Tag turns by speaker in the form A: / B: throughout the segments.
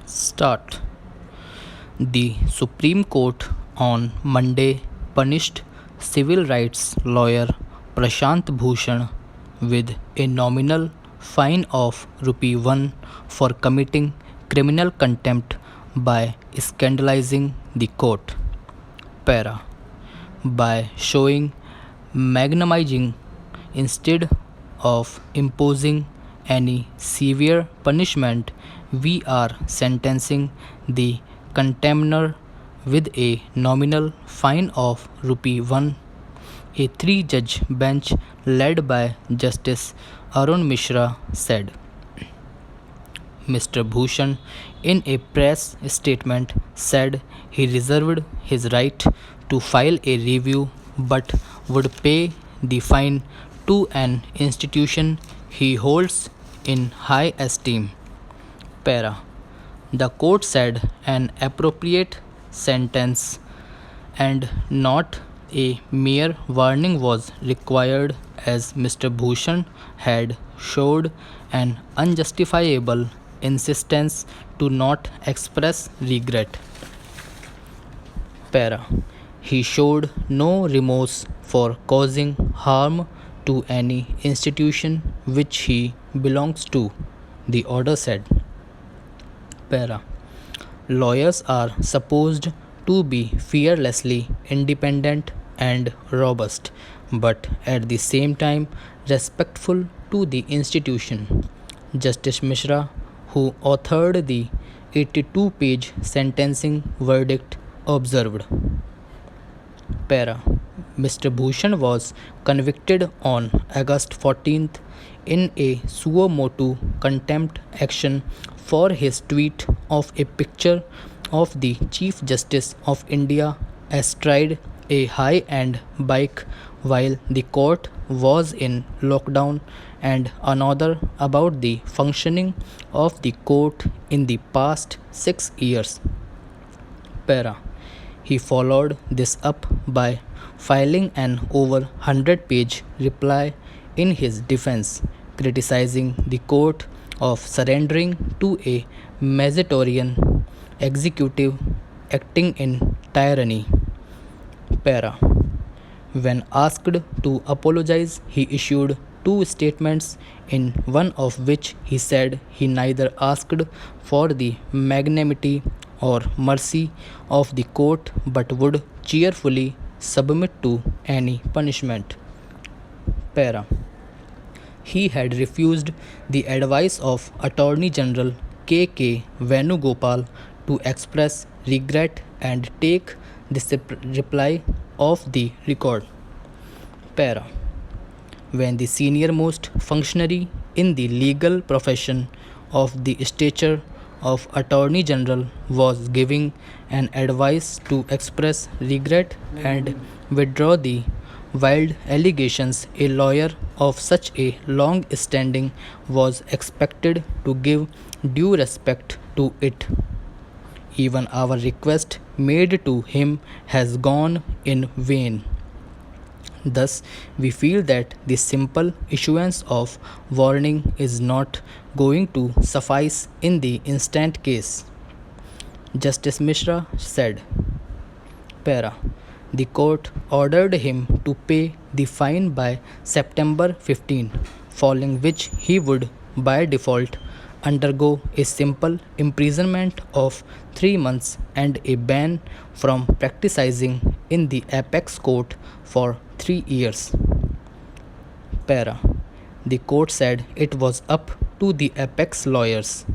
A: Start. The Supreme Court on Monday punished civil rights lawyer Prashant Bhushan with a nominal fine of Rupee 1 for committing criminal contempt by scandalizing the court. Para. By showing magnanimity instead of imposing any severe punishment, we are sentencing the contemner with a nominal fine of Rupee 1. A three-judge bench led by Justice Arun Mishra said. Mr. Bhushan, in a press statement, said he reserved his right to file a review but would pay the fine to an institution he holds in high esteem. Para. The court said an appropriate sentence and not a mere warning was required as Mr. Bhushan had showed an unjustifiable insistence to not express regret. Para. He showed no remorse for causing harm to any institution which he belongs to, the order said. Para. Lawyers are supposed to be fearlessly independent and robust, but at the same time respectful to the institution. Justice Mishra, who authored the 82-page sentencing verdict, observed. Para. Mr. Bhushan was convicted on August 14th in a suo motu contempt action for his tweet of a picture of the Chief Justice of India astride a high-end bike while the court was in lockdown, and another about the functioning of the court in the past 6 years. Para. He followed this up by filing an over 100-page reply in his defense, criticizing the court of surrendering to a Mazzorettian executive acting in tyranny. Para. When asked to apologize, he issued two statements, in one of which he said he neither asked for the magnanimity or mercy of the court but would cheerfully submit to any punishment. Para. He had refused the advice of Attorney General K. Venugopal to express regret and take this reply off the record. Para. When the senior-most functionary in the legal profession of the stature of Attorney General was giving an advice to express regret and withdraw the wild allegations, a lawyer of such a long standing was expected to give due respect to it. Even our request made to him has gone in vain. Thus, we feel that the simple issuance of warning is not going to suffice in the instant case. Justice Mishra said. Para. The court ordered him to pay the fine by September 15, following which he would, by default, undergo a simple imprisonment of 3 months and a ban from practicing in the apex court for 3 years. Para. The court said it was up to the apex lawyers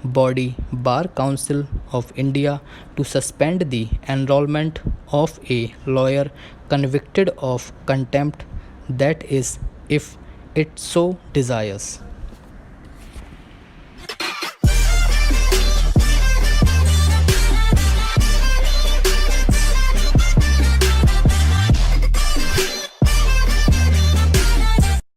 A: body Bar Council of India to suspend the enrollment of a lawyer convicted of contempt, that is, if it so desires.